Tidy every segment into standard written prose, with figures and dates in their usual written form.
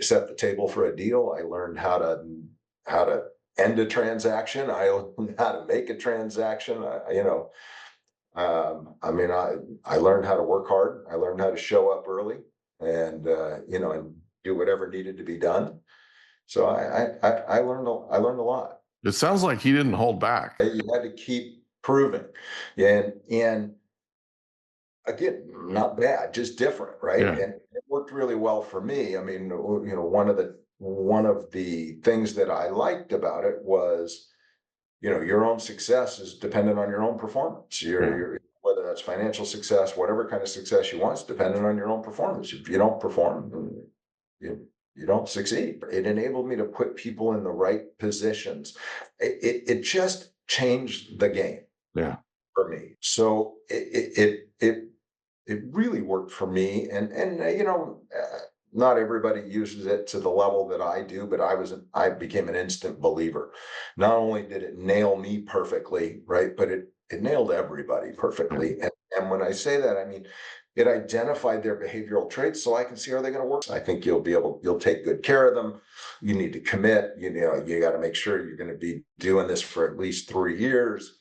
set the table for a deal. I learned how to end a transaction. I learned how to make a transaction. I learned how to work hard. I learned how to show up early, and and do whatever needed to be done. So I learned a lot. It sounds like he didn't hold back. You had to keep proving, and again, not bad, just different, right? Yeah. And it worked really well for me. I mean, one of the things that I liked about it was, your own success is dependent on your own performance. Your whether that's financial success, whatever kind of success you want, is dependent on your own performance. If you don't perform, you don't succeed. It enabled me to put people in the right positions. It just changed the game. Yeah. For me. So it really worked for me, and not everybody uses it to the level that I do, but I became an instant believer. Not only did it nail me perfectly, right, but it nailed everybody perfectly. And when I say that, I mean, it identified their behavioral traits, so I can see, are they going to work? I think you'll take good care of them. You need to commit. You got to make sure you're going to be doing this for at least 3 years,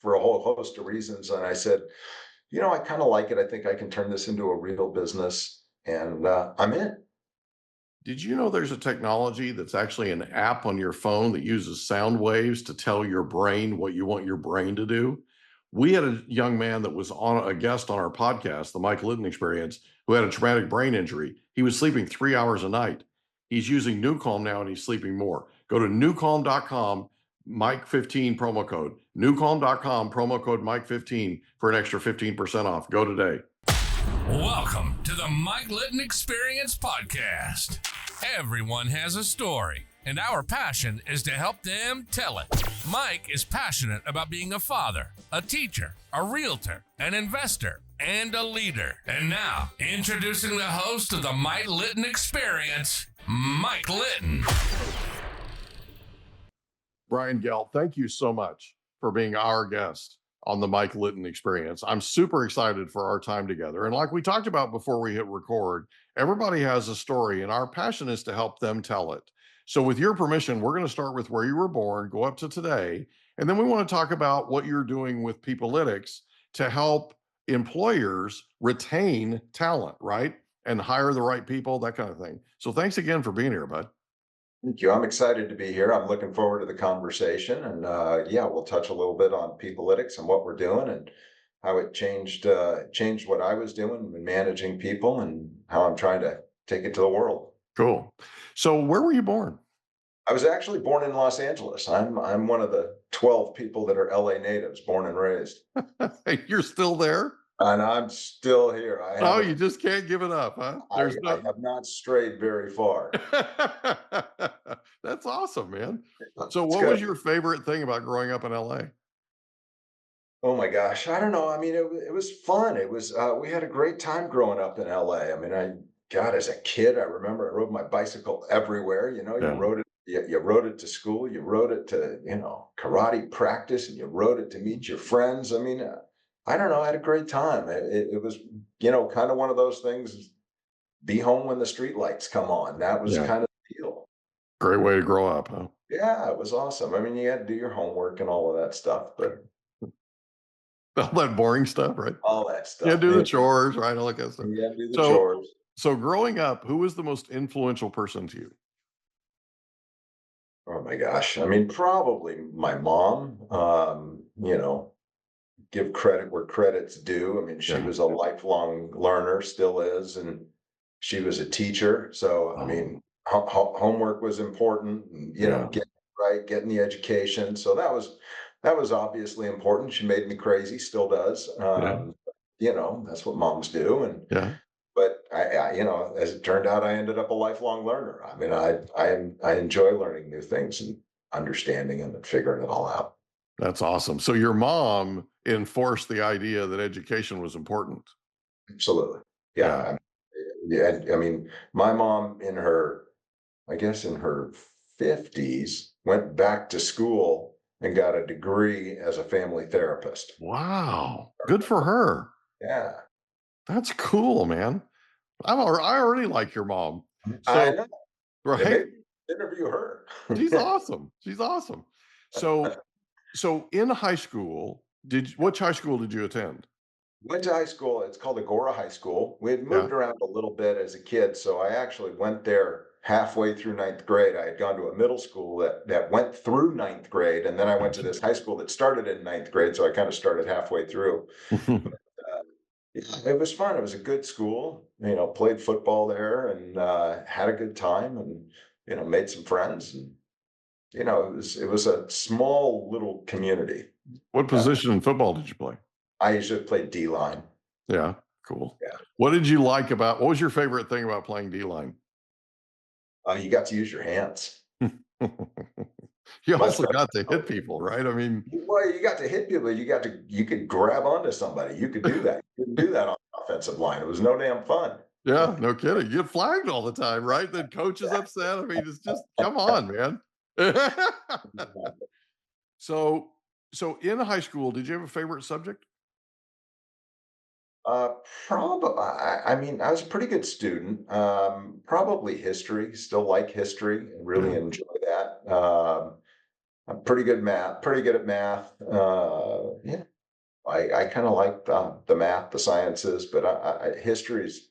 for a whole host of reasons. And I said, I kind of like it. I think I can turn this into a real business, and I'm in. Did you know there's a technology that's actually an app on your phone that uses sound waves to tell your brain what you want your brain to do? We had a young man that was on a guest on our podcast, the Mike Litton Experience, who had a traumatic brain injury. He was sleeping 3 hours a night. He's using NewCalm now, and he's sleeping more. Go to newcalm.com, Mike15 promo code. Newcalm.com, promo code Mike15 for an extra 15% off. Go today. Welcome to the Mike Litton Experience podcast. Everyone has a story, and our passion is to help them tell it. Mike is passionate about being a father, a teacher, a realtor, an investor, and a leader. And now, introducing the host of the Mike Litton Experience, Mike Litton. Brian Gelt, thank you so much for being our guest on the Mike Litton Experience. I'm super excited for our time together. And like we talked about before we hit record, everybody has a story, and our passion is to help them tell it. So with your permission, we're going to start with where you were born, go up to today, and then we want to talk about what you're doing with People-Alytics to help employers retain talent, right? And hire the right people, that kind of thing. So thanks again for being here, bud. Thank you. I'm excited to be here. I'm looking forward to the conversation, and we'll touch a little bit on People-Alytics and what we're doing, and how it changed what I was doing in managing people, and how I'm trying to take it to the world. Cool. So where were you born? I was actually born in Los Angeles. I'm one of the 12 people that are LA natives, born and raised. You're still there? And I'm still here. You just can't give it up, huh? I have not strayed very far. That's awesome, man. So what was your favorite thing about growing up in LA? Oh my gosh, I don't know. I mean, it was fun. It was we had a great time growing up in LA. I mean, as a kid, I remember I rode my bicycle everywhere. You rode it. You rode it to school. You rode it to karate practice, and you rode it to meet your friends. I mean, I don't know. I had a great time. It was kind of one of those things. Be home when the street lights come on. That was kind of the deal. Great way to grow up, huh? Yeah, it was awesome. I mean, you had to do your homework and all of that stuff, but all that boring stuff, right? All that stuff. Yeah, do the chores, right? All that kind of stuff. Yeah, do the chores. So growing up, who was the most influential person to you? Oh my gosh. I mean, probably my mom. Give credit where credit's due. I mean, she was a lifelong learner, still is, and she was a teacher. So, I mean, homework was important, and, getting the education. So that was obviously important. She made me crazy, still does. That's what moms do. But I as it turned out, I ended up a lifelong learner. I mean, I enjoy learning new things and understanding them and figuring it all out. That's awesome. So your mom enforced the idea that education was important. Absolutely. Yeah. I mean, my mom in her 50s went back to school and got a degree as a family therapist. Wow. Good for her. Yeah. That's cool, man. I already like your mom. I So, know. And right? maybe interview her. She's awesome. She's awesome. So, so in high school, which high school did you attend? Went to high school. It's called Agora High School. We had Yeah. moved around a little bit as a kid, so I actually went there halfway through ninth grade. I had gone to a middle school that went through ninth grade, and then I went to Gotcha. this high school that started in ninth grade, so I kind of started halfway through. Uh, yeah, it was fun. It was a good school. Played football there and had a good time, and made some friends, and it was a small little community. What Uh, position in football did you play? I usually played D line. Yeah, cool. Yeah. What was your favorite thing about playing D-line? You got to use your hands. You Much also better. got to hit people, right? I mean, Well, you got to hit people. You could grab onto somebody. You could do that. You couldn't do that on the offensive line. It was no damn fun. yeah, no kidding. You get flagged all the time, right? Then coach is upset. I mean, it's just come on, man. So, so in high school, did you have a favorite subject? Uh, Probably. I mean, I was a pretty good student. Probably history. Still like history and really Yeah. enjoy that. I'm pretty good at math. Yeah, I kind of like the math, the sciences, but history's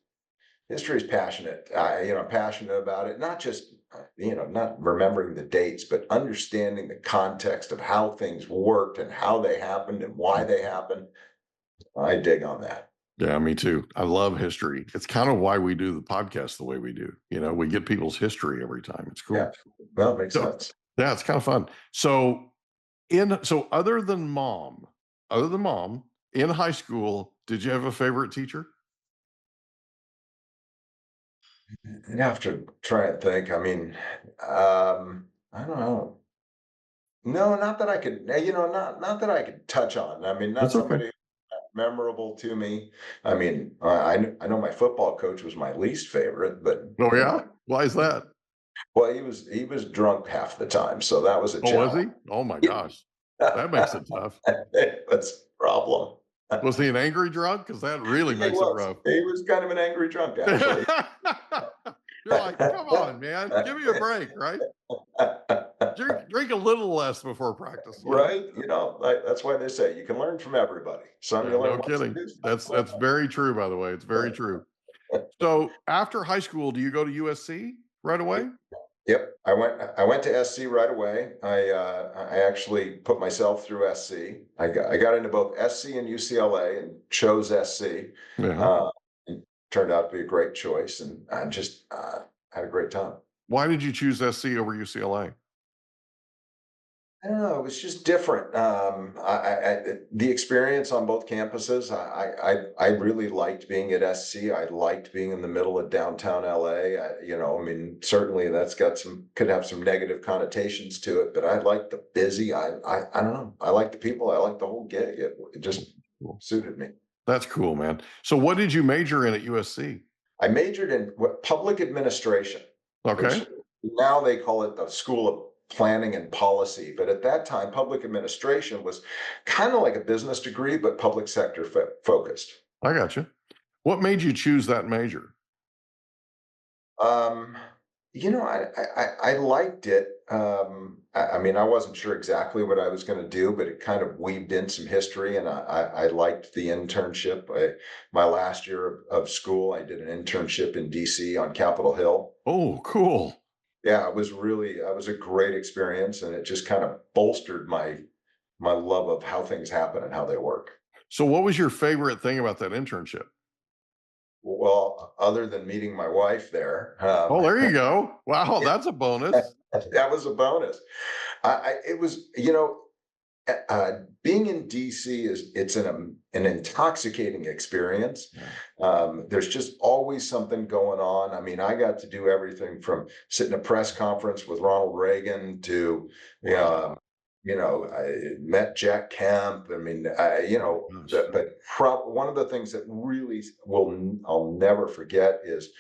passionate. I'm passionate about it. Not just not remembering the dates, but understanding the context of how things worked and how they happened and why they happened. I dig on that. Yeah, me too. I love history. It's kind of why we do the podcast the way we do. We get people's history every time. It's Yeah, cool. well, it makes So, sense. yeah, it's kind of fun. So other than mom, in high school, did you have a favorite teacher? You have to try and think. I mean, I don't know. No, not that I could. Not that I could touch on. I mean, not That's okay. somebody memorable to me. I mean, I know my football coach was my least favorite, but Oh yeah? Why is that? well, he was drunk half the time, so that was a Oh, was challenge. he? Oh my gosh. That makes it tough. That's a problem. Was he an angry drunk? Because that really He makes it was. rough. He was kind of an angry drunk, actually. You're like, come on, man. Give me a break, right? Drink a little less before practice. Right? That's why they say you can learn from everybody. Some Yeah, you learn no once, kidding. you That's very true, by the way. It's very true. So after high school, do you go to USC right away? Yep, I went to SC right away. I actually put myself through SC. I got into both SC and UCLA and chose SC. Yeah. Uh, it turned out to be a great choice, and I just had a great time. Why did you choose SC over UCLA? I don't know. It was just different. The experience on both campuses. I really liked being at SC. I liked being in the middle of downtown LA. I mean, certainly could have some negative connotations to it, but I like the busy. I don't know. I like the people. I like the whole gig. It just Cool. suited me. That's cool, man. So what did you major in at USC? I majored in public administration, Okay. which now they call it the School of Planning and Policy. But at that time, public administration was kind of like a business degree, but public sector focused. I got you. What made you choose that major? Um, I liked it. I mean, I wasn't sure exactly what I was going to do, but it kind of weaved in some history, and I liked the internship. My last year of school, I did an internship in DC on Capitol Hill. Oh, cool. Yeah, it was a great experience, and it just kind of bolstered my love of how things happen and how they work. So what was your favorite thing about that internship? Well, other than meeting my wife there, Oh, there you go. Wow, that's a bonus. that was a bonus. It was, being in DC it's an intoxicating experience. There's just always something going on. I mean, I got to do everything from sit in a press conference with Ronald Reagan to, Wow. I met Jack Kemp. I mean, Gosh. but one of the things that really I'll never forget is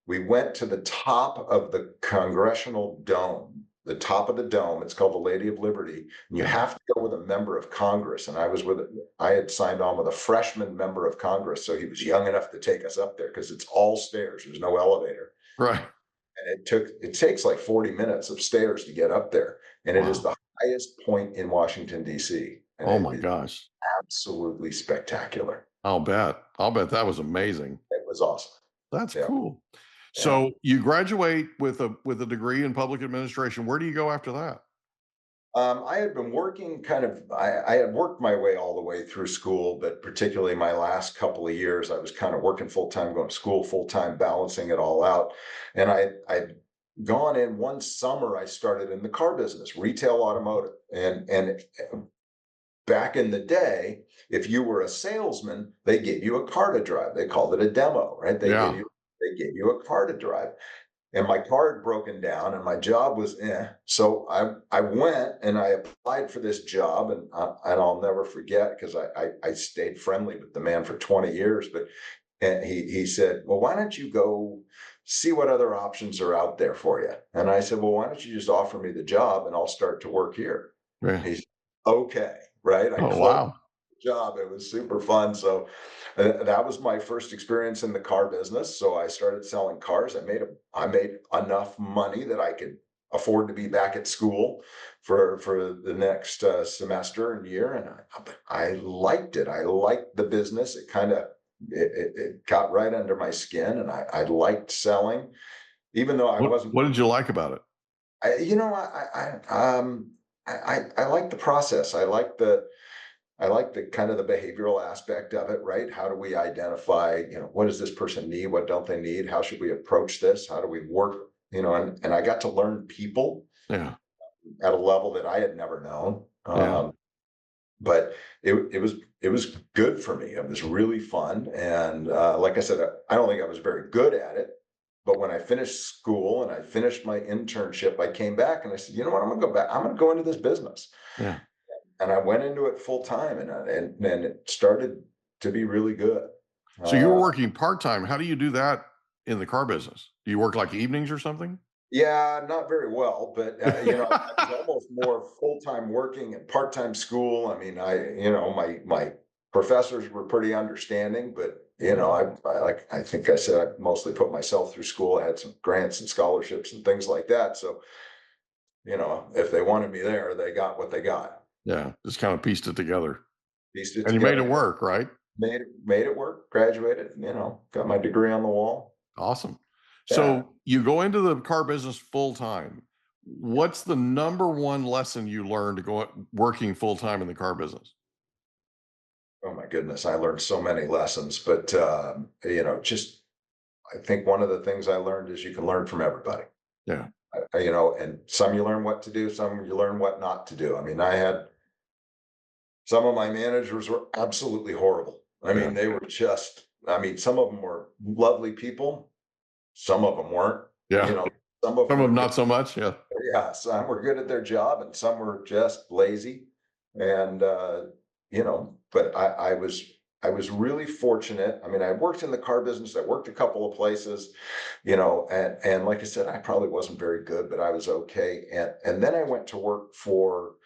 we went to the top of the congressional dome, the top of the dome. It's called the Lady of Liberty. And you have to go with a member of Congress. And I had signed on with a freshman member of Congress. So he was young enough to take us up there because it's all stairs. There's no elevator. Right. And it takes like 40 minutes of stairs to get up there. And it is Wow. the highest point in Washington, DC. And Oh my it's gosh. absolutely spectacular. I'll bet. I'll bet that was amazing. It was awesome. That's Yeah. cool. Yeah. So you graduate with a degree in public administration. Where do you go after that? I had been working I had worked my way all the way through school, but particularly my last couple of years, I was kind of working full time, going to school full time, balancing it all out. And I'd gone in one summer, I started in the car business, retail automotive. And back in the day, if you were a salesman, they gave you a car to drive. They called it a demo, right? Yeah. They gave you a car to drive, and my car had broken down and my job was so I went and I applied for this job, and I'll never forget, because I stayed friendly with the man for 20 years, but and he said, well, why don't you go see what other options are out there for you? And I said, well, why don't you just offer me the job and I'll start to work here? Yeah. He said, okay, right? I Oh, closed wow. the job. It was super fun. So that was my first experience in the car business. So I started selling cars. I made enough money that I could afford to be back at school for the next semester and year, and I liked it. I liked the business. It got right under my skin, and I liked selling, even though I wasn't. What did you like about it? I, you know, I like the process. I like the kind of the behavioral aspect of it, right? How do we identify, what does this person need? What don't they need? How should we approach this? How do we work? And I got to learn people Yeah. at a level that I had never known. Yeah. But it was good for me. It was really fun. And like I said, I don't think I was very good at it. But when I finished school and I finished my internship, I came back and I said, you know what, I'm gonna go back. I'm gonna go into this business. Yeah. And I went into it full time, and it started to be really good. So you were Uh, working part-time. How do you do that in the car business? Do you work like evenings or something? yeah, not very well, but I was almost more full time working and part time school. I mean, my professors were pretty understanding, but I think I said I mostly put myself through school. I had some grants and scholarships and things like that. So if they wanted me there, they got what they got. Yeah. Just kind of pieced it together. Pieced it And you made together, it work, right? made it work. Graduated, got my degree on the wall. Awesome. Yeah. So you go into the car business full time. What's the number one lesson you learned to go working full time in the car business? Oh my goodness, I learned so many lessons, but just I think one of the things I learned is you can learn from everybody. Yeah. And some you learn what to do, some you learn what not to do. I mean, I had some of my managers were absolutely horrible. I Yeah. mean, they were just, I mean, some of them were lovely people, some of them weren't. Yeah. You know, some of Some them of were them good, not so much. Yeah. yeah, some were good at their job, and some were just lazy. And but I was really fortunate. I mean, I worked in the car business. I worked a couple of places, and like I said, I probably wasn't very good, but I was okay. And then I went to work for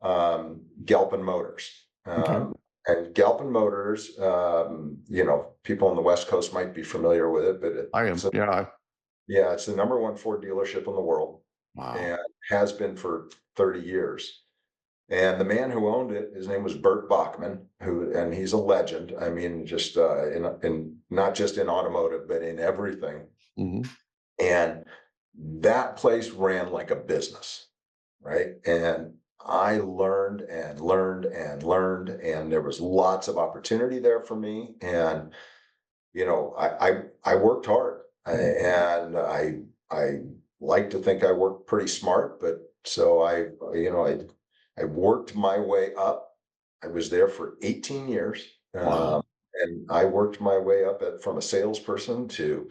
Galpin Motors. Okay. And Galpin Motors, people on the West Coast might be familiar with it, but I am. Yeah. yeah, it's the number one Ford dealership in the world, Wow. and has been for 30 years. And the man who owned it, his name was Bert Bachman, and he's a legend. I mean, just in not just in automotive, but in everything. Hmm. And that place ran like a business, right? And I learned and learned and learned, and there was lots of opportunity there for me. And I worked hard, and I like to think I worked pretty smart, but so I worked my way up. I was there for 18 years. Wow. And I worked my way up from a salesperson to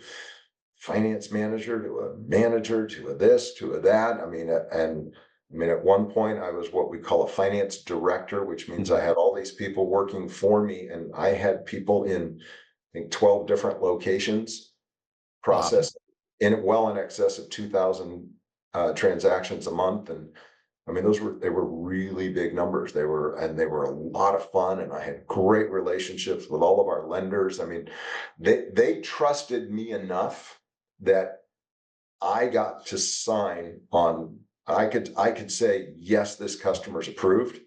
finance manager to a manager to a this to a that. I mean, at one point I was what we call a finance director, which means I Mhm. had all these people working for me, and I had people in, I think, 12 different locations Wow. process well in excess of 2,000 transactions a month. And I mean, they were really big numbers. They were a lot of fun, and I had great relationships with all of our lenders. I mean, they trusted me enough that I got to sign on, I could say, yes, this customer's approved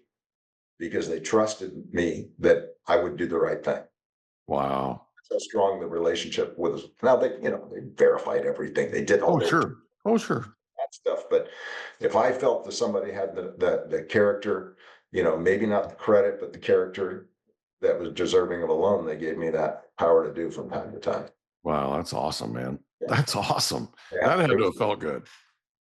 because they trusted me that I would do the right thing. Wow. So strong the relationship was. Now they verified everything. They did all Oh, their sure. Oh, sure. that stuff. But if I felt that somebody had the character, maybe not the credit, but the character that was deserving of a loan, they gave me that power to do from time to time. Wow. That's awesome, man. Yeah. That's awesome. Yeah. That had It to was, have felt good.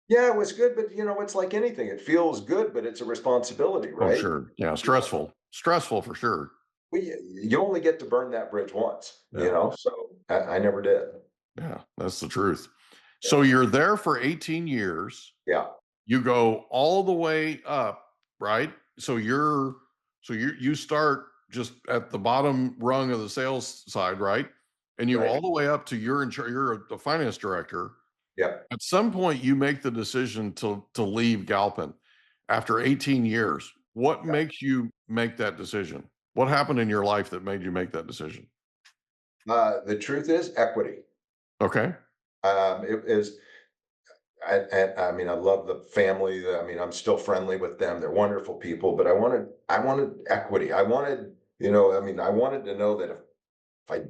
yeah, it was good, but it's like anything. It feels good, but it's a responsibility, Oh, right? sure. Yeah. You know, Stressful for sure. you only get to burn that bridge once, Yeah. so I never did. Yeah. That's the truth. Yeah. So you're there for 18 years. Yeah. You go all the way up, right? So you start just at the bottom rung of the sales side, right? And you Right. all the way up to you're the finance director. Yeah. At some point you make the decision to leave Galpin after 18 years. What makes you make that decision? What happened in your life that made you make that decision? The truth is equity. Okay. It is. I mean, I love the family. I mean, I'm still friendly with them. They're wonderful people, but I wanted equity. I wanted to know that if I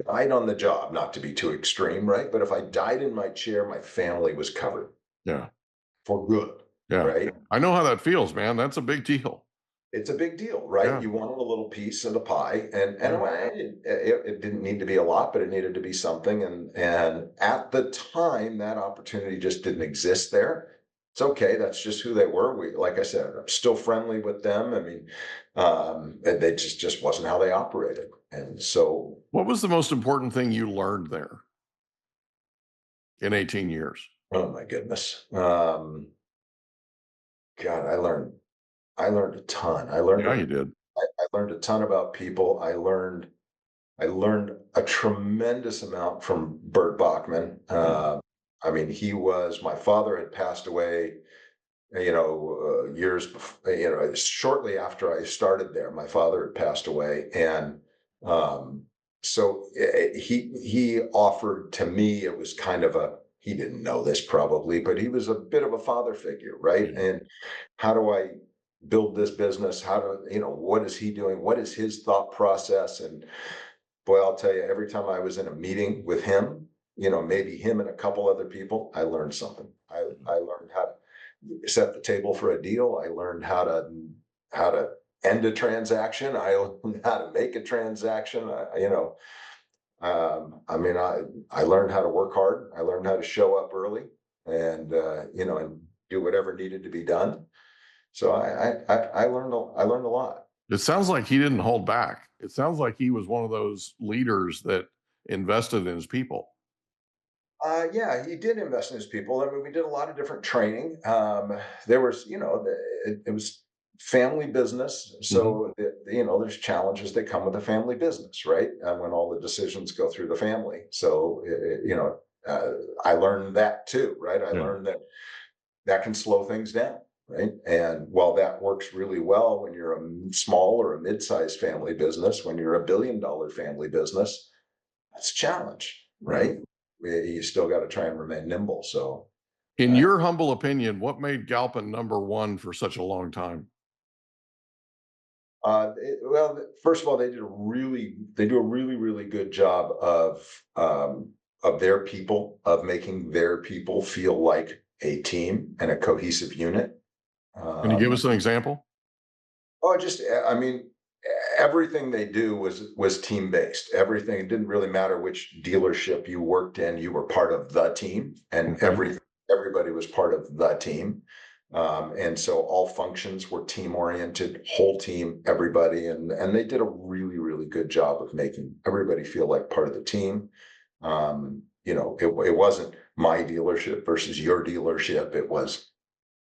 died on the job, not to be too extreme, right? But if I died in my chair, my family was covered Yeah. for good, Yeah. right? I know how that feels, man. That's a big deal. It's a big deal, right? Yeah. You wanted a little piece of the pie, and Yeah. it didn't need to be a lot, but it needed to be something. And at the time, that opportunity just didn't exist there. It's okay. That's just who they were. Like I said, I'm still friendly with them. I mean, and they just wasn't how they operated. And so, What was the most important thing you learned there in 18 years? oh my goodness, God, I learned a ton. Yeah, you did. I learned a ton about people. I learned a tremendous amount from Bert Bachman. Yeah. I mean, my father had passed away, years before, shortly after I started there. My father had passed away. And um, so he offered to me, it was kind of he didn't know this probably, but he was a bit of a father figure, right? Yeah. And how do I build this business? What is he doing? What is his thought process? And boy, I'll tell you, every time I was in a meeting with him, maybe him and a couple other people, I learned something. I learned how to set the table for a deal. I learned how to end a transaction. I learned how to make a transaction. I mean, I learned how to work hard. I learned how to show up early, and do whatever needed to be done. So I learned a lot. It sounds like he didn't hold back. It sounds like he was one of those leaders that invested in his people. Yeah, he did invest in his people. I mean, we did a lot of different training. There was, it was family business, Mhm. so there's challenges that come with a family business, right? When all the decisions go through the family. So, I learned that too, right? I Yeah. learned that can slow things down, right? And while that works really well when you're a small or a mid-sized family business, when you're $1 billion family business, that's a challenge, Yeah. right? You still got to try and remain nimble. So, In uh, your humble opinion, what made Galpin number one for such a long time? well, first of all, they do a really, really good job of their people, of making their people feel like a team and a cohesive unit. Can you give Um, us an example? I mean, everything they do was team based. Everything, it didn't really matter which dealership you worked in, you were part of the team, and Okay. everybody was part of the team. And so all functions were team oriented, whole team, everybody, and they did a really, really good job of making everybody feel like part of the team. It wasn't my dealership versus your dealership. It was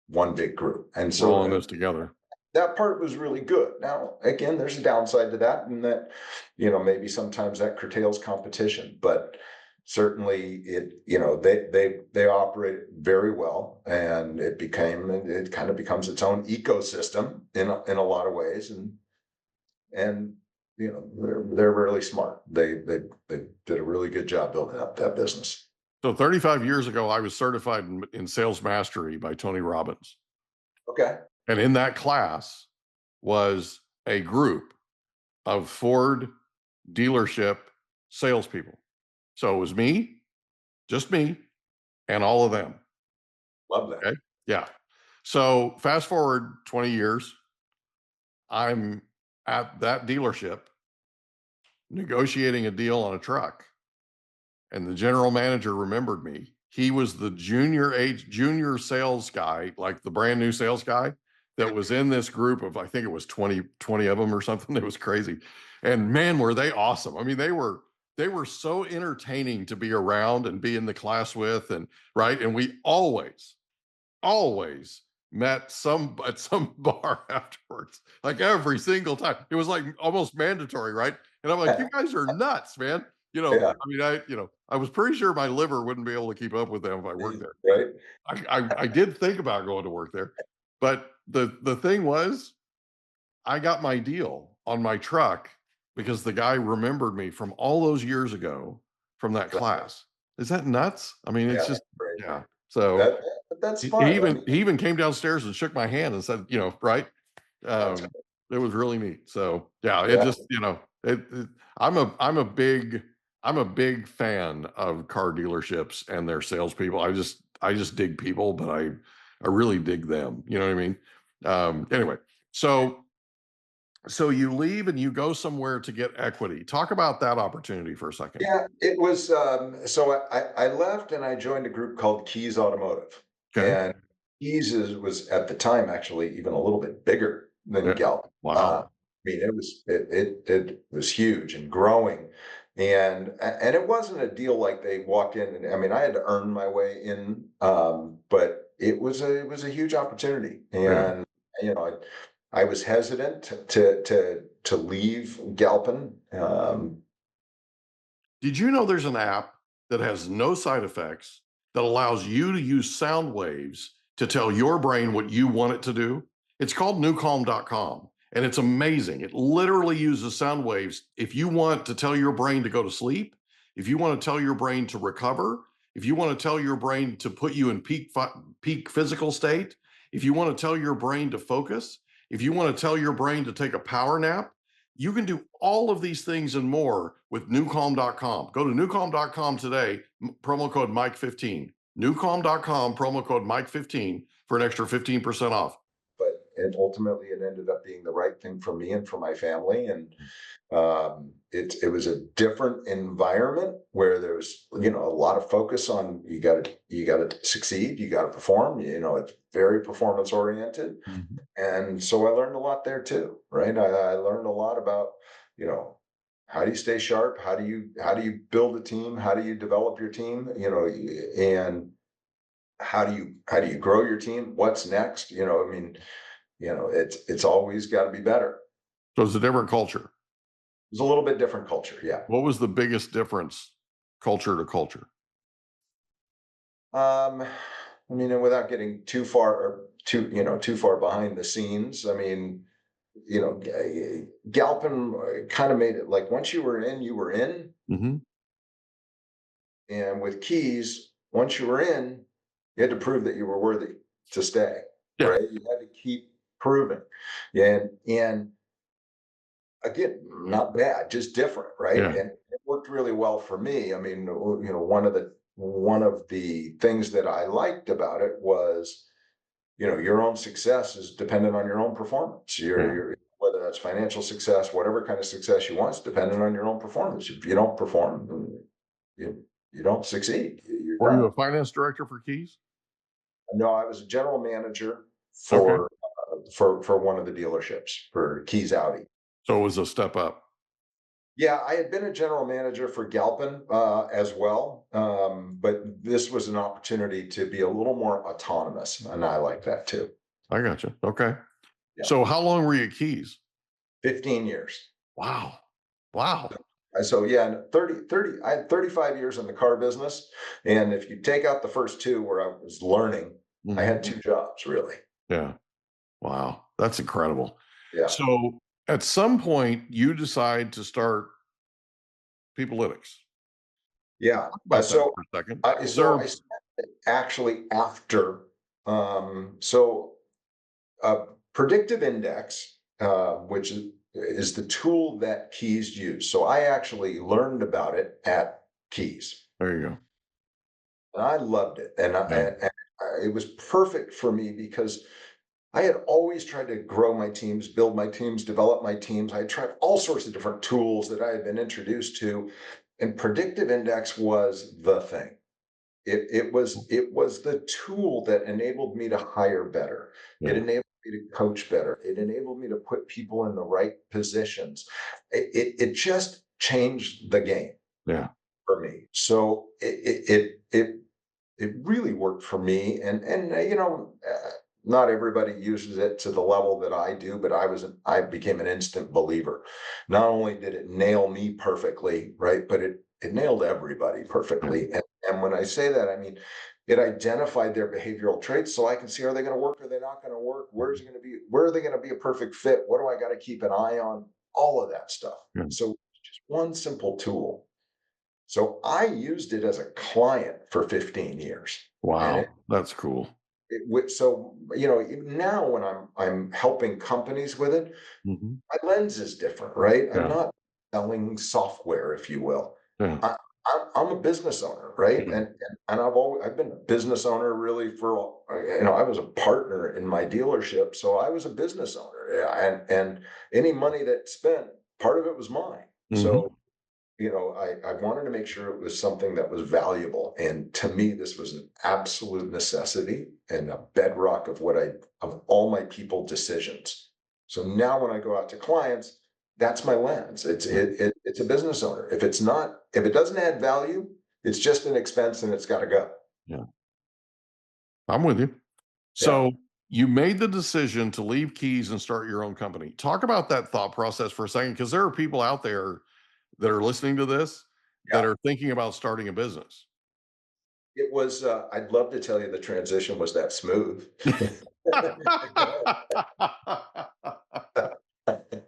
one big group. And We're all in so this together. that part was really good. Now, again, there's a downside to that, and that, maybe sometimes that curtails competition, but certainly they operate very well, and it kind of becomes its own ecosystem in a lot of ways, and they're really smart. They did a really good job building up that business. So 35 years ago, I was certified in sales mastery by Tony Robbins. Okay. And in that class was a group of Ford dealership salespeople. So it was me, just me, and all of them. Love that. Okay. Yeah. So fast forward 20 years, I'm at that dealership negotiating a deal on a truck. And the general manager remembered me. He was the junior sales guy, like the brand new sales guy that was in this group of, I think it was 20 of them or something. It was crazy. And man, were they awesome. I mean, they were so entertaining to be around and be in the class with, and right. And we always met at some bar afterwards, like every single time. It was like almost mandatory, right? And I'm like, you guys are nuts, man. Yeah. I mean, I was pretty sure my liver wouldn't be able to keep up with them if I worked there. Right. I did think about going to work there, but the thing was, I got my deal on my truck because the guy remembered me from all those years ago from that class. Is that nuts? I mean, it's Yeah. just, Right. yeah. So That, that's he fun. I even mean, he even came downstairs and shook my hand and said, right. that's It was really neat. So yeah, it yeah. just, I'm a big fan of car dealerships and their salespeople. I just dig people, but I really dig them. You know what I mean? Anyway, so you leave and you go somewhere to get equity. Talk about that opportunity for a second. Yeah, it was, so I left and I joined a group called Keys Automotive. Okay. And was at the time actually even a little bit bigger than Yeah. Galpin. Wow. I mean, it was huge and growing. And it wasn't a deal like they walked in and I mean, I had to earn my way in, but it was a huge opportunity. Yeah. And, you know, I was hesitant to leave Galpin. Did you know there's an app that has no side effects that allows you to use sound waves to tell your brain what you want it to do? It's called newcalm.com and it's amazing. It literally uses sound waves. If you want to tell your brain to go to sleep, if you want to tell your brain to recover, if you want to tell your brain to put you in peak physical state, if you want to tell your brain to focus, if you want to tell your brain to take a power nap, you can do all of these things and more with newcalm.com. Go to newcalm.com today, promo code Mike15. Newcalm.com, promo code Mike15 for an extra 15% off. And ultimately it ended up being the right thing for me and for my family. And it was a different environment where there was, a lot of focus on you got to succeed, you got to perform. It's very performance oriented. Mm-hmm. And so I learned a lot there too, right? I learned a lot about, how do you stay sharp? How do you build a team? How do you develop your team? And how do you grow your team? What's next? I mean, it's always got to be better. So it's a different culture. It's a little bit different culture. Yeah. What was the biggest difference, culture to culture? I mean, and without getting too far or too far behind the scenes, I mean, Galpin kind of made it like once you were in, you were in. Mm-hmm. And with Keys, once you were in, you had to prove that you were worthy to stay. Yeah. Right? You had to keep proving. And again, not bad, just different, right? Yeah. And it worked really well for me. I mean, one of the things that I liked about it was, your own success is dependent on your own performance. Your whether that's financial success, whatever kind of success you want, is dependent on your own performance. If you don't perform, you don't succeed. You're Were done. you a finance director for Keys? No, I was a general manager Okay. for one of the dealerships for Keys Audi. So it was a step up. Yeah, I had been a general manager for Galpin as well, but this was an opportunity to be a little more autonomous, and I like that too. I got you. Okay. Yeah. So how long were you at Keys? 15 years. Wow. So yeah, 30, I had 35 years in the car business. And if you take out the first two where I was learning, Mm-hmm. I had two jobs really. Yeah. Wow. That's incredible. Yeah. So at some point you decide to start People-Alytics. Yeah. Talk about that So for a second. I Is so there I started actually after, so uh, Predictive Index, which is the tool that Keys use. So I actually learned about it at Keys, there you go. and I loved it, Yeah. it was perfect for me because I had always tried to grow my teams, build my teams, develop my teams. I had tried all sorts of different tools that I had been introduced to, and Predictive Index was the thing. It was the tool that enabled me to hire better. It Yeah. enabled me to coach better. It enabled me to put people in the right positions. It just changed the game Yeah. for me. So it really worked for me. Not everybody uses it to the level that I do, but I became an instant believer. Not only did it nail me perfectly, right, but it nailed everybody Yeah. perfectly. And when I say that, I mean it identified their behavioral traits so I can see, are they going to work? Are they not going to work? Where are they going to be a perfect fit? What do I got to keep an eye on? All of that stuff. Yeah. So just one simple tool. So I used it as a client for 15 years. And Wow. That's cool. so now when I'm helping companies with it, Hmm. my lens is different, right? I'm Yeah. not selling software, if you will. Yeah. I, I'm a business owner, right? Yeah. And I've been a business owner really for I was a partner in my dealership, so I was a business owner, yeah, and any money that spent, part of it was mine. Hmm. So I wanted to make sure it was something that was valuable. And to me, this was an absolute necessity and a bedrock of all my people decisions. So now when I go out to clients, that's my lens. It's a business owner. If it doesn't add value, it's just an expense and it's got to go. Yeah. I'm with you. Yeah. So you made the decision to leave Keys and start your own company. Talk about that thought process for a second, because there are people out there that are listening to this that Yeah. are thinking about starting a business. It was, I'd love to tell you the transition was that smooth.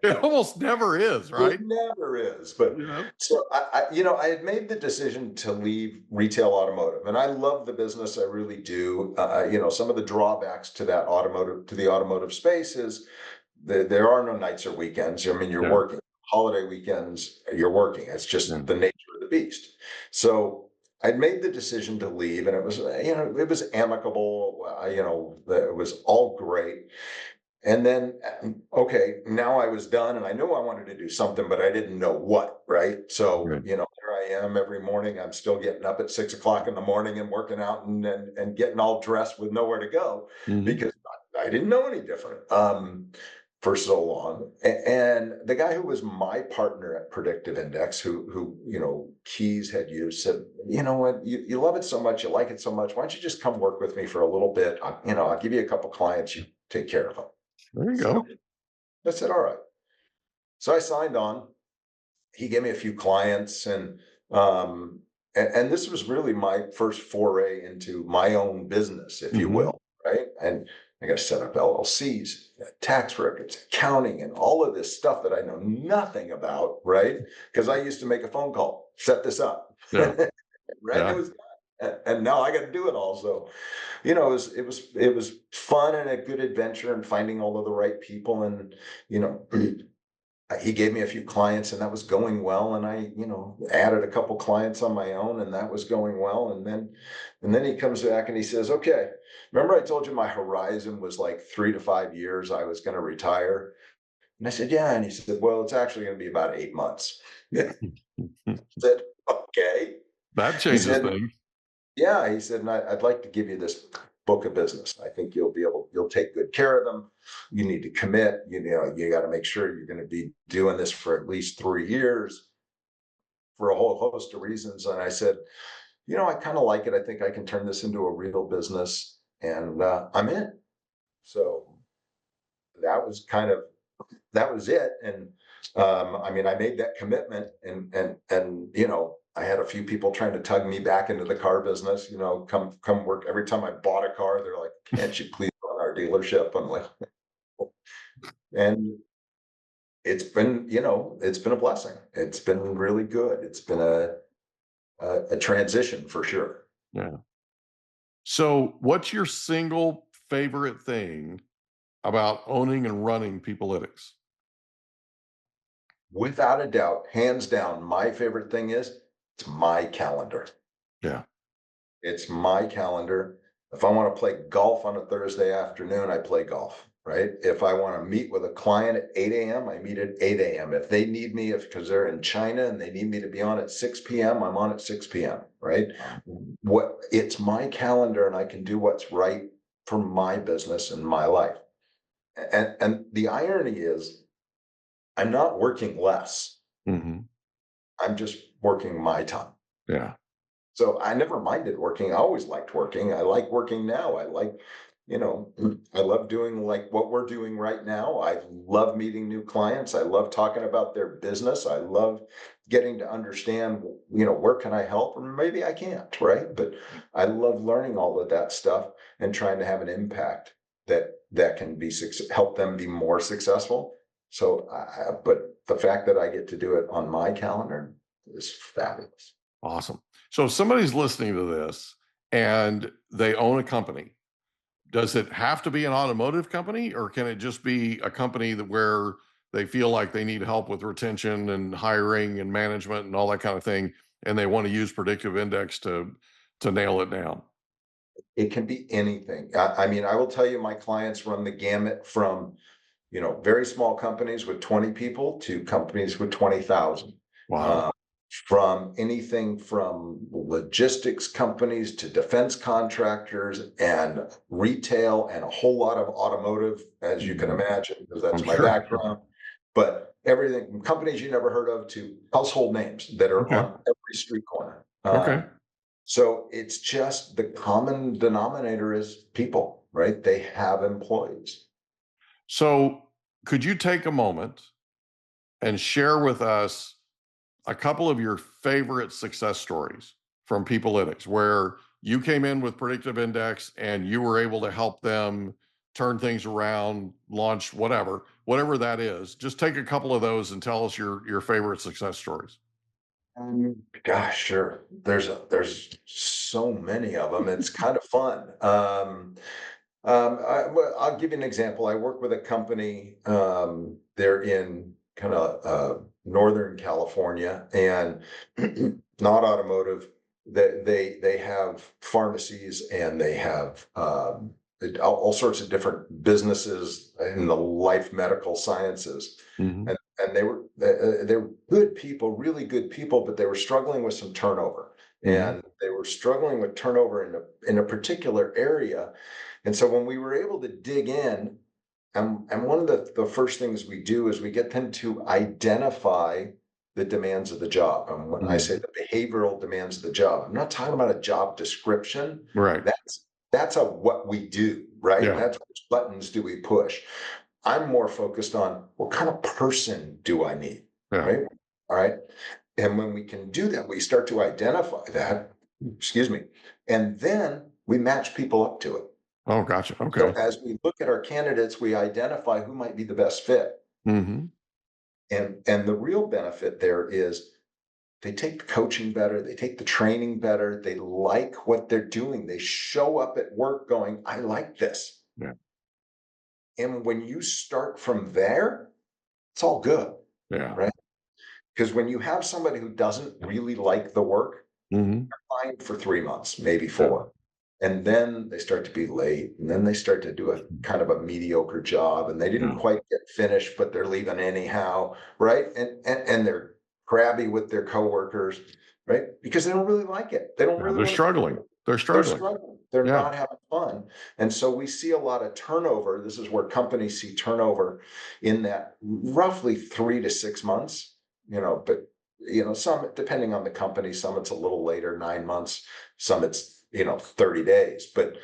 It almost never is, It right? never is, but You know? so I had made the decision to leave retail automotive, and I love the business, I really do. Some of the drawbacks to the automotive space is there are no nights or weekends. I mean, you're Yeah. working. Holiday weekends, you're working. It's Yeah. just the nature of the beast. So I'd made the decision to leave, and it was amicable. It was all great. And then, okay, now I was done and I knew I wanted to do something, but I didn't know what, right? So, Right. here I am every morning. I'm still getting up at 6 o'clock in the morning and working out and getting all dressed with nowhere to go Mhm. because I didn't know any different for so long. And the guy who was my partner at Predictive Index, who Keys had used, said, you know what, you love it so much, you like it so much. Why don't you just come work with me for a little bit? I'll give you a couple clients, you take care of them. There you So go. I said, all right. So I signed on. He gave me a few clients and this was really my first foray into my own business, if you Mhm. will, right? And I got to set up LLCs, tax records, accounting, and all of this stuff that I know nothing about, right? Because I used to make a phone call, set this up, Yeah. right? It Yeah. was done. And now I got to do it all. So it was fun and a good adventure and finding all of the right people and you know he gave me a few clients and that was going well and I added a couple clients on my own and that was going well and then he comes back and he says, okay, remember I told you my horizon was like 3 to 5 years I was going to retire? And I said, yeah. And he said, well, it's actually going to be about 8 months. I said, okay. That He changes said, things. yeah, he said, and I'd like to give you this book of business. I think you'll take good care of them. You need to commit. You got to make sure you're going to be doing this for at least 3 years for a whole host of reasons. And I said, I kind of like it. I think I can turn this into a real business, and I'm in. So that was that was it. And I mean, I made that commitment, and I had a few people trying to tug me back into the car business. Come work. Every time I bought a car, they're like, "Can't you please run our dealership?" I'm like, and it's been a blessing. It's been really good. It's been a transition for sure. Yeah. So what's your single favorite thing about owning and running People-Alytics? Without a doubt, hands down, my favorite thing is it's my calendar. Yeah. It's my calendar. If I want to play golf on a Thursday afternoon, I play golf, right? If I want to meet with a client at 8 a.m., I meet at 8 a.m. If they need me, because they're in China and they need me to be on at 6 p.m., I'm on at 6 p.m., right? It's my calendar and I can do what's right for my business and my life. And the irony is I'm not working less. Mm-hmm. I'm just working my time. Yeah. So I never minded working. I always liked working. I like working now. I love doing like what we're doing right now. I love meeting new clients. I love talking about their business. I love getting to understand, where can I help? Or maybe I can't, right? But I love learning all of that stuff and trying to have an impact that can help them be more successful. So, but the fact that I get to do it on my calendar is fabulous. Awesome. So if somebody's listening to this and they own a company, does it have to be an automotive company, or can it just be a company where they feel like they need help with retention and hiring and management and all that kind of thing, and they want to use Predictive Index to nail it down? It can be anything. I mean, I will tell you, my clients run the gamut from, very small companies with 20 people to companies with 20,000. Wow. From anything from logistics companies to defense contractors and retail and a whole lot of automotive, as you can imagine, because that's I'm my sure. background. But everything from companies you never heard of to household names that are Okay. on every street corner. Okay. So it's just the common denominator is people, right? They have employees. So could you take a moment and share with us a couple of your favorite success stories from People-Alytics where you came in with Predictive Index and you were able to help them turn things around, launch whatever that is? Just take a couple of those and tell us your favorite success stories. Gosh, sure. There's so many of them. It's kind of fun. I'll give you an example. I work with a company. They're in kind of Northern California, and not automotive. They have pharmacies and they have all sorts of different businesses in the life medical sciences. Mhm. And they were good people, really good people, but they were struggling with some turnover. Mhm. And they were struggling with turnover in a particular area. And so when we were able to dig in, and one of the first things we do is we get them to identify the demands of the job. And when I say Mhm. the behavioral demands of the job, I'm not talking about a job description. Right. That's what we do, right? Yeah. That's which buttons do we push. I'm more focused on what kind of person do I need, Yeah. right? All right. And when we can do that, we start to identify that, excuse me, and then we match people up to it. Oh, gotcha. So Okay. as we look at our candidates, we identify who might be the best fit. Mhm. And the real benefit there is they take the coaching better, they take the training better, they like what they're doing. They show up at work going, I like this. Yeah. And when you start from there, it's all good, Yeah. right? Because when you have somebody who doesn't really like the work, Mhm. fine for 3 months, maybe Yeah. 4. And then they start to be late, and then they start to do a kind of a mediocre job, and they didn't Yeah. quite get finished, but they're leaving anyhow, right? And they're crabby with their coworkers, right? Because they don't really like it. They don't Yeah. really They're want to. struggling. They're They're struggling. struggling. They're Yeah. not having fun. And so we see a lot of turnover. This is where companies see turnover in that roughly 3 to 6 months, but some depending on the company, some it's a little later, 9 months, some it's 30 days. But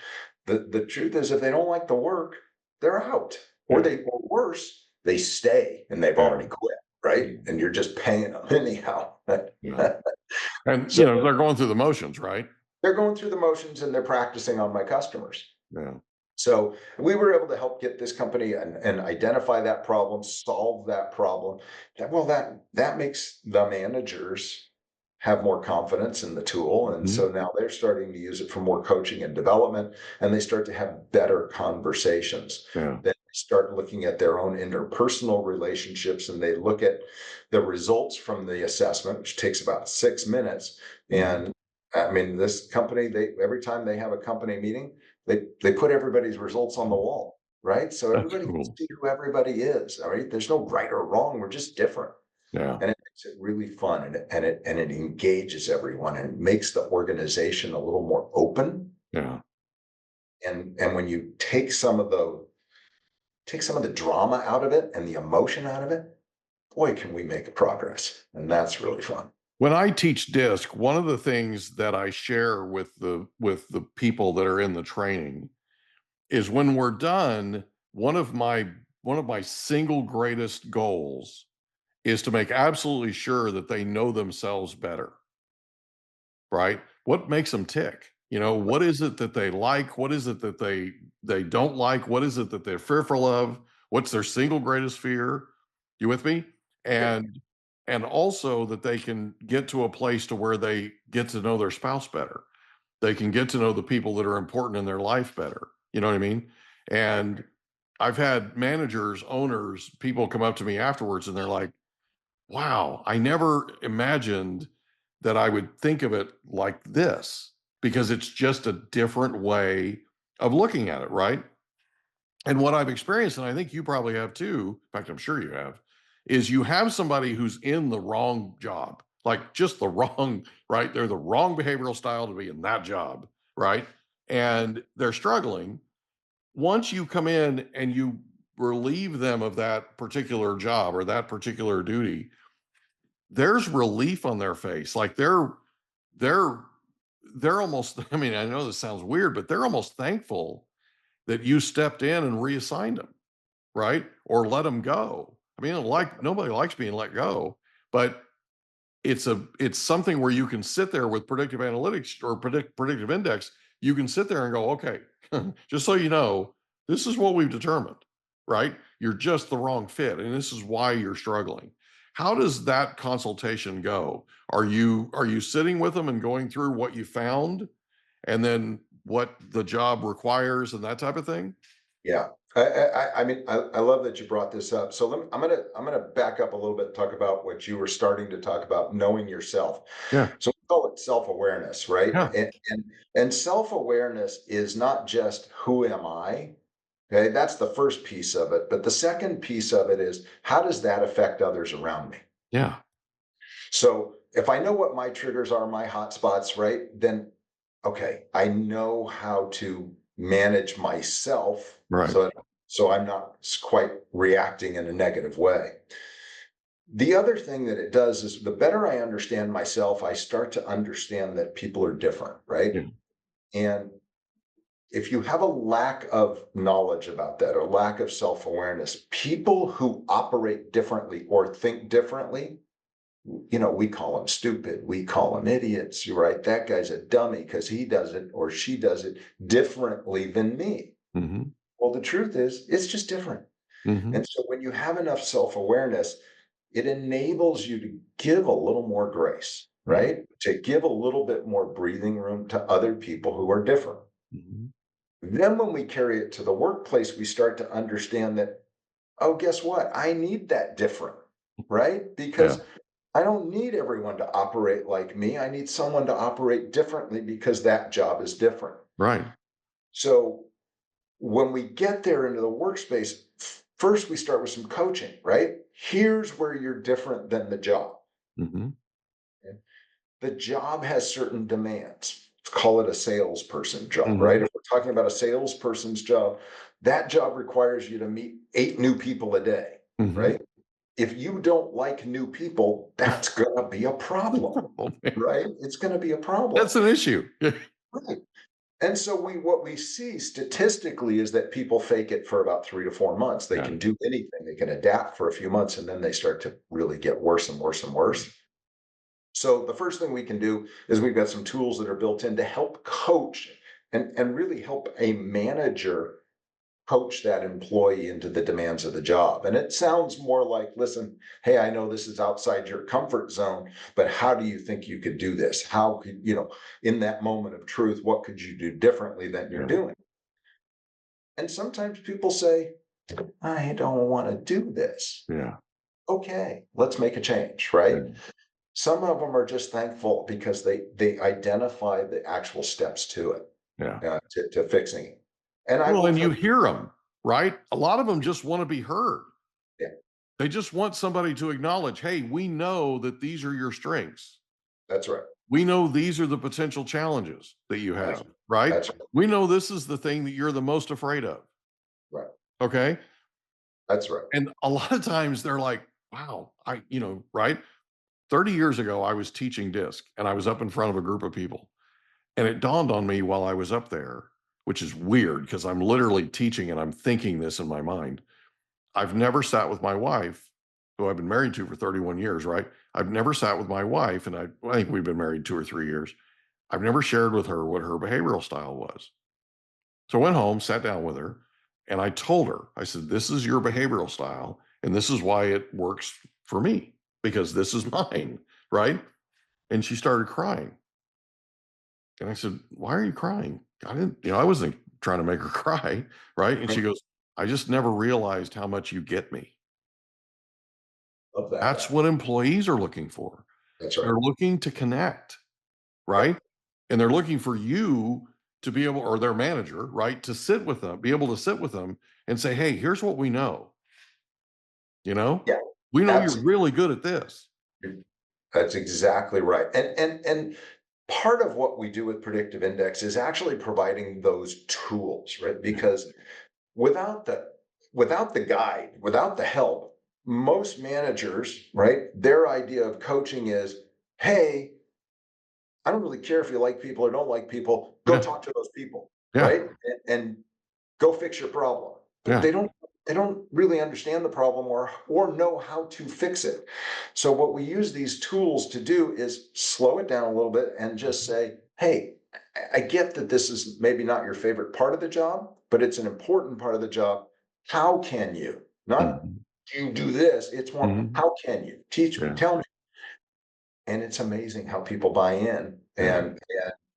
the truth is if they don't like the work, they're out. Or Yeah. or worse, they stay and they've Yeah. already quit, right? And you're just paying them anyhow. Yeah. And, So they're going through the motions, right? they're going through the motions and they're practicing on my customers. Yeah. So we were able to help get this company and identify that problem, solve that problem. That makes the managers have more confidence in the tool. And Mhm. so now they're starting to use it for more coaching and development, and they start to have better conversations. Yeah. Then they start looking at their own interpersonal relationships, and they look at the results from the assessment, which takes about 6 minutes. And I mean, this company, every time they have a company meeting, they put everybody's results on the wall, right? So That's everybody can cool. see who everybody is. All right. There's no right or wrong. We're just different. Yeah. And it makes it really fun, and it engages everyone, and makes the organization a little more open. Yeah. And when you take some of the drama out of it and the emotion out of it, boy, can we make progress. And that's really fun. When I teach DISC, one of the things that I share with the people that are in the training is when we're done, one of my single greatest goals is to make absolutely sure that they know themselves better. Right? What makes them tick? What is it that they like? What is it that they don't like? What is it that they're fearful of? What's their single greatest fear? You with me? Yeah. And also that they can get to a place to where they get to know their spouse better. They can get to know the people that are important in their life better. You know what I mean? And I've had managers, owners, people come up to me afterwards and they're like, wow, I never imagined that I would think of it like this, because it's just a different way of looking at it, right? And what I've experienced, and I think you probably have too, in fact, I'm sure you have, is you have somebody who's in the wrong job, like just the wrong, right? They're the wrong behavioral style to be in that job, right? And they're struggling. Once you come in and you relieve them of that particular job or that particular duty, there's relief on their face. Like they're almost, I mean, I know this sounds weird, but they're almost thankful that you stepped in and reassigned them, right? Or let them go. I mean, nobody likes being let go, but it's something where you can sit there with predictive analytics or predictive index. You can sit there and go, okay, just so you know, this is what we've determined, right? You're just the wrong fit, and this is why you're struggling. How does that consultation go? Are you sitting with them and going through what you found, and then what the job requires and that type of thing? Yeah. I mean, I love that you brought this up. So I'm gonna back up a little bit and talk about what you were starting to talk about, knowing yourself. Yeah, So we call it self-awareness, right? yeah, And self-awareness is not just who am I? Okay, that's the first piece of it. But the second piece of it is, how does that affect others around me? yeah, So if I know what my triggers are, my hot spots, right, then okay, I know how to manage myself, right. so I'm not quite reacting in a negative way. The other thing that it does is, the better I understand myself, I start to understand that people are different, right? Yeah, And if you have a lack of knowledge about that, or lack of self-awareness, people who operate differently or think differently, we call them stupid. We call them idiots. You're right. That guy's a dummy because he does it or she does it differently than me. mm-hmm, Well, the truth is, it's just different. mm-hmm, And so when you have enough self-awareness, it enables you to give a little more grace, yeah, right? To give a little bit more breathing room to other people who are different. mm-hmm, Then when we carry it to the workplace, we start to understand that, oh, guess what? I need that different, right? yeah, Because I don't need everyone to operate like me. I need someone to operate differently because that job is different. right. So when we get there into the workspace, first we start with some coaching, right? Here's where you're different than the job. Mm-hmm, Okay? The job has certain demands. Let's call it a salesperson job, right? mm-hmm, If we're talking about a salesperson's job, that job requires you to meet 8 new people a day, mm-hmm. right? If you don't like new people, that's gonna be a problem, Oh, man. right? It's gonna be a problem. That's an issue. Right. And so what we see statistically is that people fake it for about 3 to 4 months. They Yeah, can do anything. They can adapt for a few months, and then they start to really get worse and worse and worse. So the first thing we can do is, we've got some tools that are built in to help coach and really help a manager coach that employee into the demands of the job. And it sounds more like, listen, hey, I know this is outside your comfort zone, but how do you think you could do this? How could, in that moment of truth, what could you do differently than you're doing? And sometimes people say, I don't want to do this. Yeah. Okay, let's make a change, right? Some of them are just thankful because they identify the actual steps to it, to fixing it. And I Well, will and tell you hear them, right? A lot of them just want to be heard. Yeah. They just want somebody to acknowledge, hey, we know that these are your strengths. That's right. We know these are the potential challenges that you have, right? That's right. We know this is the thing that you're the most afraid of. Right. Okay. That's right. And a lot of times they're like, wow, right? 30 years ago, I was teaching disc and I was up in front of a group of people. And it dawned on me while I was up there, which is weird because I'm literally teaching and I'm thinking this in my mind. I've never sat with my wife, who I've been married to for 31 years, right? I've never sat with my wife, and I think we've been married 2 or 3 years. I've never shared with her what her behavioral style was. So I went home, sat down with her, and I told her, I said, this is your behavioral style, and this is why it works for me, because this is mine, right? And she started crying. And I said, why are you crying? I wasn't trying to make her cry, right? And she goes, I just never realized how much you get me. Love that. That's what employees are looking for. That's right. They're looking to connect, right? And they're looking for you to be able, or their manager, right, to sit with them, be able to sit with them and say, hey, here's what we know. Yeah. We know Absolutely. you're really good at this. That's exactly right. And part of what we do with Predictive Index is actually providing those tools, right? Because without the guide, without the help, most managers, right, their idea of coaching is, hey, I don't really care if you like people or don't like people, go talk to those people, right? And go fix your problem. But they don't really understand the problem or know how to fix it. So what we use these tools to do is slow it down a little bit and just say, hey, I get that this is maybe not your favorite part of the job, but it's an important part of the job. How can you? Not you do this, it's more, how can you? Teach me, tell me. And it's amazing how people buy in. And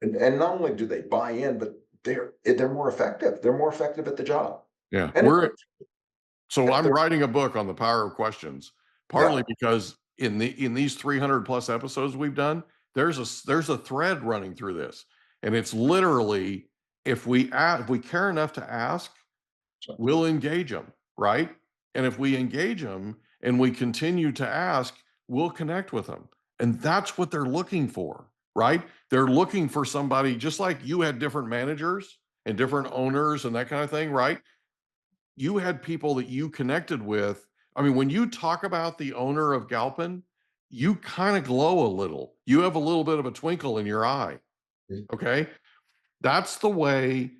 not only do they buy in, but they're more effective. They're more effective at the job. Yeah. And So I'm writing a book on the power of questions, partly because in these 300 plus episodes we've done, there's a thread running through this. And it's literally, if we care enough to ask, we'll engage them, right? And if we engage them and we continue to ask, we'll connect with them. And that's what they're looking for, right? They're looking for somebody, just like you had different managers and different owners and that kind of thing, right? You had people that you connected with. I mean, when you talk about the owner of Galpin, you kind of glow a little. You have a little bit of a twinkle in your eye. Okay. That's the way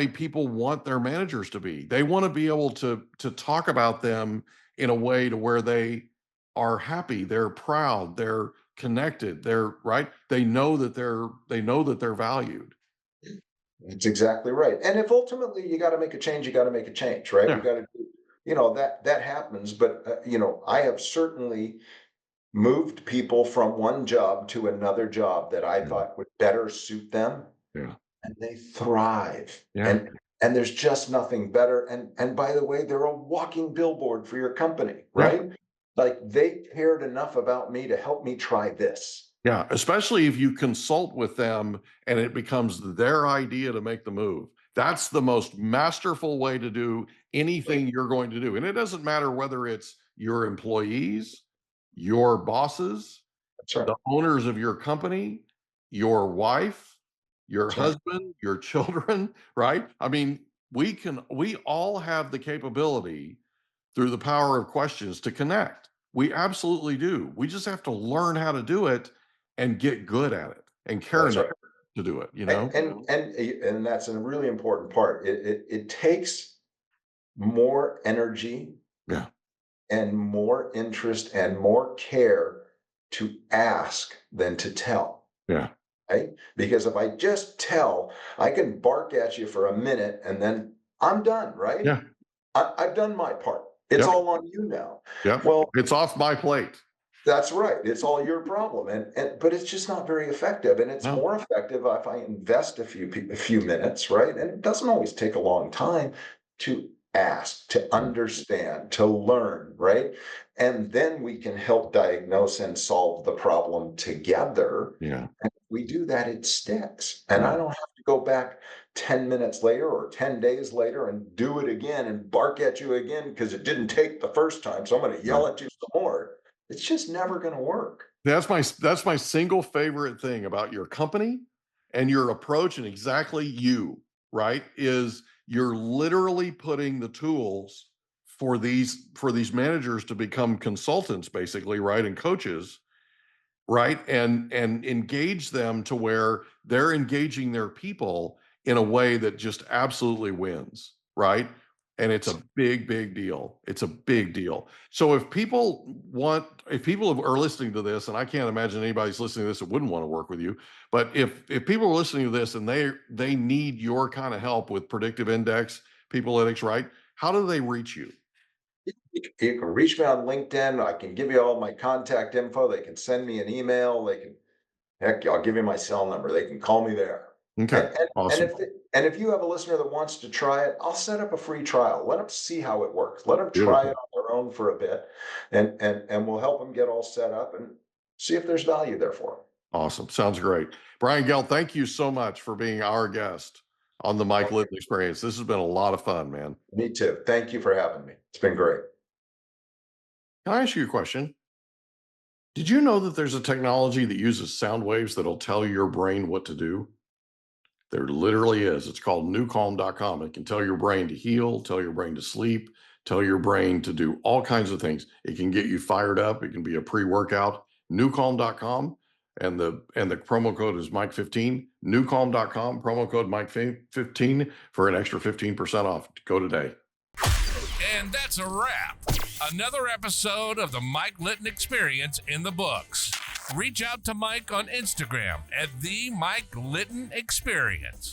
people want their managers to be. They want to be able to talk about them in a way to where they are happy, they're proud, they're connected, they're right. They know that they're valued. That's exactly right. And if ultimately you got to make a change, you got to make a change, right? You got to do, that happens. But, I have certainly moved people from one job to another job that I thought would better suit them. Yeah. And they thrive. Yeah. And there's just nothing better. And by the way, they're a walking billboard for your company, right? Yeah. Like they cared enough about me to help me try this. Yeah, especially if you consult with them and it becomes their idea to make the move. That's the most masterful way to do anything you're going to do. And it doesn't matter whether it's your employees, your bosses, That's right. the owners of your company, your wife, your husband, your children, right? I mean, we all have the capability through the power of questions to connect. We absolutely do. We just have to learn how to do it and get good at it and care enough to do it, And that's a really important part. It takes more energy and more interest and more care to ask than to tell. Yeah. Right? Because if I just tell, I can bark at you for a minute and then I'm done, right? Yeah. I've done my part. It's Yep. all on you now. Yep. Well, It's off my plate. that's right. It's all your problem, but it's just not very effective. And it's No. more effective if I invest a few minutes, right? And it doesn't always take a long time to ask, to understand, to learn, right? And then we can help diagnose and solve the problem together. Yeah. And if we do that, it sticks. And Yeah. I don't have to go back 10 minutes later or 10 days later and do it again and bark at you again because it didn't take the first time. So I'm going to yell at you some more. It's just never going to work. That's my single favorite thing about your company and your approach, and exactly you, right? Is you're literally putting the tools for these managers to become consultants, basically, right? And coaches, right? And engage them to where they're engaging their people in a way that just absolutely wins, right? And it's a big deal. It's a big deal. So if people are listening to this, and I can't imagine anybody's listening to this that wouldn't want to work with you, but if people are listening to this and they need your kind of help with Predictive Index, People-Alytics, right? How do they reach you? You can reach me on LinkedIn. I can give you all my contact info. They can send me an email. Heck, I'll give you my cell number. They can call me there. Okay, awesome. And if you have a listener that wants to try it, I'll set up a free trial. Let them see how it works. Let them try it on their own for a bit, and we'll help them get all set up and see if there's value there for them. Awesome. Sounds great. Brian Gelt, thank you so much for being our guest on the Mike Litton Experience. This has been a lot of fun, man. Me too. Thank you for having me. It's been great. Can I ask you a question? Did you know that there's a technology that uses sound waves that'll tell your brain what to do? There literally is. It's called newcalm.com. It can tell your brain to heal, tell your brain to sleep, tell your brain to do all kinds of things. It can get you fired up. It can be a pre-workout. Newcalm.com. And the promo code is Mike15. Newcalm.com, promo code Mike15 for an extra 15% off. Go today. And that's a wrap. Another episode of the Mike Litton Experience in the books. Reach out to Mike on Instagram at the Mike Litton Experience.